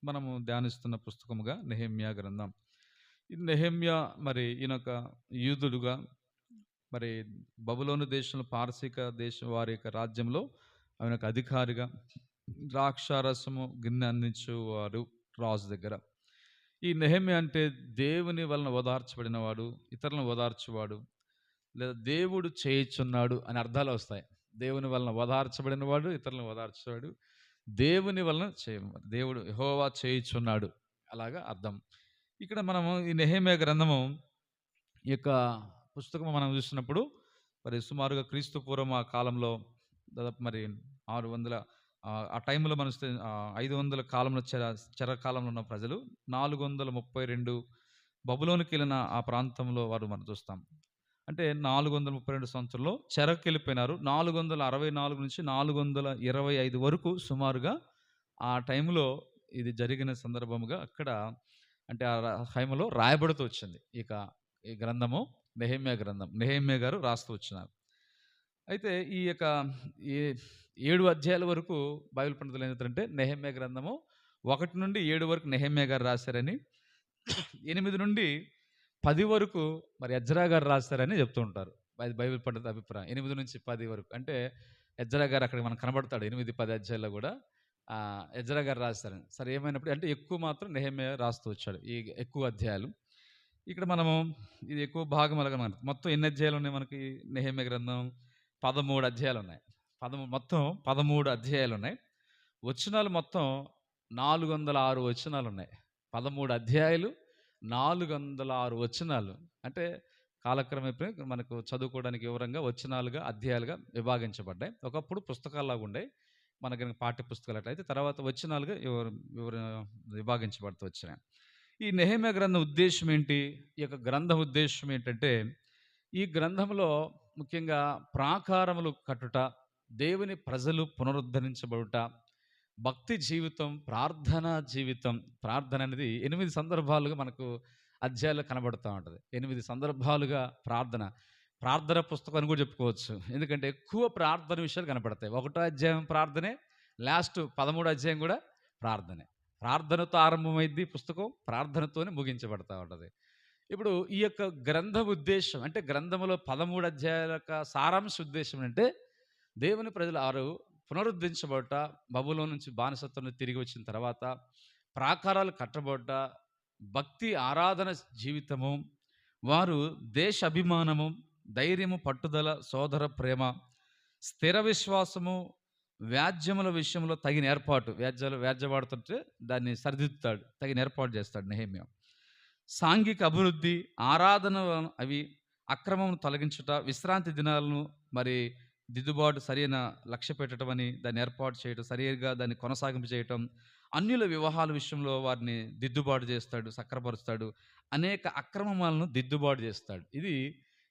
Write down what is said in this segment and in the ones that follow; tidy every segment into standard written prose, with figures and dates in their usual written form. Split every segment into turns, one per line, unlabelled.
మనము ధ్యానిస్తున్న పుస్తకముగా నెహెమ్యా గ్రంథం. ఈ నెహెమ్యా మరి ఈయనొక యూదుడుగా మరి బబులోను దేశంలో పారసీక దేశం వారి యొక్క రాజ్యంలో ఆయన ఒక అధికారిగా ద్రాక్షారసము గిన్నె అందించేవారు రాజు దగ్గర. ఈ నెహెమ్యా అంటే దేవుని వలన ఓదార్చబడినవాడు, ఇతరులను ఓదార్చువాడు, లేదా దేవుడు చేయుచున్నాడు అని అర్థాలు వస్తాయి. దేవుని వలన ఓదార్చబడినవాడు, ఇతరులను ఓదార్చేవాడు, దేవుని వలన దేవుడు యెహోవా చేయుచున్నాడు అలాగా అర్థం. ఇక్కడ మనము ఈ నెహెమ్యా గ్రంథము ఈ యొక్క పుస్తకం మనం చూసినప్పుడు మరి సుమారుగా క్రీస్తు పూర్వం ఆ కాలంలో దాదాపు మరి 600 ఆ టైంలో మనం 500 కాలంలో చెరకాలంలో ఉన్న ప్రజలు 432 బబులోనికి వెళ్ళిన ఆ ప్రాంతంలో వారు మనం చూస్తాం. అంటే 432 సంవత్సరంలో చెరకు వెళ్ళిపోయినారు. 464 నుంచి 425 వరకు సుమారుగా ఆ టైంలో ఇది జరిగిన సందర్భముగా అక్కడ అంటే ఆ టైంలో రాయబడుతూ వచ్చింది. ఇక ఈ గ్రంథము నెహెమ్యా గ్రంథం. నెహెమ్యా గారు రాస్తూ వచ్చినారు. అయితే ఈ యొక్క ఈ 7 అధ్యాయాల వరకు బైబిల్ పండితులు ఏం చెప్తారంటే నెహెమ్యా గ్రంథము 1 నుండి 7 వరకు నెహెమ్యా గారు రాశారని, 8 నుండి 10 వరకు మరి ఎజ్రా గారు రాశారని చెప్తూ ఉంటారు. అది బైబిల్ పండితుల అభిప్రాయం. 8 నుంచి 10 వరకు అంటే ఎజ్రా గారు అక్కడ మనకు కనబడతాడు 8, 10 అధ్యాయాల్లో కూడా ఎజ్రా గారు రాశారని. సరే ఏమైనప్పుడు అంటే ఎక్కువ మాత్రం నెహెమ్యా రాస్తూ వచ్చాడు ఈ ఎక్కువ అధ్యాయాలు. ఇక్కడ మనము ఇది ఎక్కువ భాగం అలాగా మొత్తం ఎన్ని అధ్యాయాలు ఉన్నాయి మనకి నెహెమ్యా గ్రంథం? 13 అధ్యాయాలు ఉన్నాయి. మొత్తం 13 అధ్యాయాలు ఉన్నాయి. వచనాలు మొత్తం 406 వచనాలు ఉన్నాయి. 13 అధ్యాయాలు, 406 వచనాలు. అంటే కాలక్రమేపీ మనకు చదువుకోవడానికి వివరంగా వచనాలుగా, అధ్యాయాలుగా విభాగించబడ్డాయి. ఒకప్పుడు పుస్తకాల్లాగా ఉండే మనకి పాఠ్య పుస్తకాలు అట్లయితే తర్వాత వచనాలుగా విభాగించబడుతూ వచ్చినాయి. ఈ నెహెమ్యా గ్రంథం ఉద్దేశం ఏంటి? ఈ యొక్క గ్రంథం ఉద్దేశం ఏంటంటే ఈ గ్రంథంలో ముఖ్యంగా ప్రాకారములు కట్టుట, దేవుని ప్రజలు పునరుద్ధరించబడుట, భక్తి జీవితం, ప్రార్థనా జీవితం. ప్రార్థన అనేది 8 సందర్భాలుగా మనకు అధ్యాయాలు కనబడుతూ ఉంటుంది. 8 సందర్భాలుగా ప్రార్థన. ప్రార్థన పుస్తకం అని కూడా చెప్పుకోవచ్చు. ఎందుకంటే ఎక్కువ ప్రార్థన విషయాలు కనపడతాయి. 1వ అధ్యాయం ప్రార్థనే, లాస్ట్ 13 అధ్యాయం కూడా ప్రార్థనే. ప్రార్థనతో ఆరంభమైంది పుస్తకం, ప్రార్థనతోనే ముగించబడతా ఉంటుంది. ఇప్పుడు ఈ యొక్క గ్రంథ ఉద్దేశం అంటే గ్రంథములో 13 అధ్యాయాల యొక్క సారాంశ ఉద్దేశం అంటే దేవుని ప్రజలు పునరుద్ధరించబడట, బబులోను నుంచి బానిసత్వం తిరిగి వచ్చిన తర్వాత ప్రాకారాలు కట్టబడ్డ, భక్తి ఆరాధన జీవితము, వారు దేశ అభిమానము, ధైర్యము, పట్టుదల, సోదర ప్రేమ, స్థిర విశ్వాసము, వ్యాజ్యముల విషయంలో తగిన ఏర్పాటు. వ్యాజ్యవాడుతుంటే దాన్ని సరిదిద్దుతాడు, తగిన ఏర్పాటు చేస్తాడు నెహెమ్యా. సాంఘిక అభివృద్ధి, ఆరాధన అవి, అక్రమం తొలగించుట, విశ్రాంతి దినాలను మరి దిద్దుబాటు సరైన లక్ష్య పెట్టడం అని దాన్ని ఏర్పాటు చేయటం, సరిగా దాన్ని కొనసాగింపు చేయటం, అన్యుల వివాహాల విషయంలో వారిని దిద్దుబాటు చేస్తాడు, సక్రపరుస్తాడు, అనేక అక్రమాలను దిద్దుబాటు చేస్తాడు. ఇది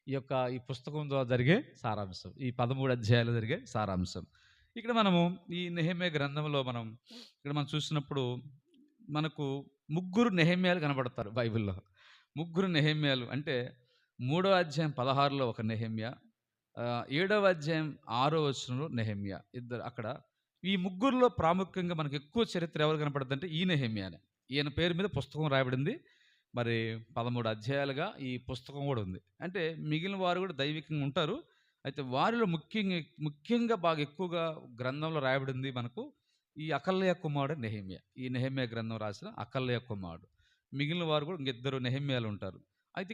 ఈ పుస్తకం ద్వారా జరిగే సారాంశం, ఈ 13 అధ్యాయాలు జరిగే సారాంశం. ఇక్కడ మనము ఈ నెహెమ్యా గ్రంథంలో మనం చూసినప్పుడు మనకు 3 నెహెమ్యాలు కనబడతారు బైబిల్లో. 3 నెహెమ్యాలు అంటే 3వ అధ్యాయం 16లో ఒక నెహెమ్యా, 7వ అధ్యాయం 6వ వచనంలో నెహెమ్యా. ఇద్దరు అక్కడ ఈ ముగ్గురులో ప్రాముఖ్యంగా మనకు ఎక్కువ చరిత్ర ఎవరు కనపడుతుందంటే ఈ నెహెమ్యానే. ఈయన పేరు మీద పుస్తకం రాయబడింది. మరి 13 అధ్యాయాలుగా ఈ పుస్తకం కూడా ఉంది. అంటే మిగిలిన వారు కూడా దైవికంగా ఉంటారు. అయితే వారిలో ముఖ్యంగా బాగా ఎక్కువగా గ్రంథంలో రాయబడింది మనకు ఈ అకల్య కుమారుడు నెహెమ్యా. ఈ నెహెమ్యా గ్రంథం రాసిన అకల్య కుమారుడు. మిగిలిన వారు కూడా ఇంకిద్దరు నెహెమ్యాలు ఉంటారు. అయితే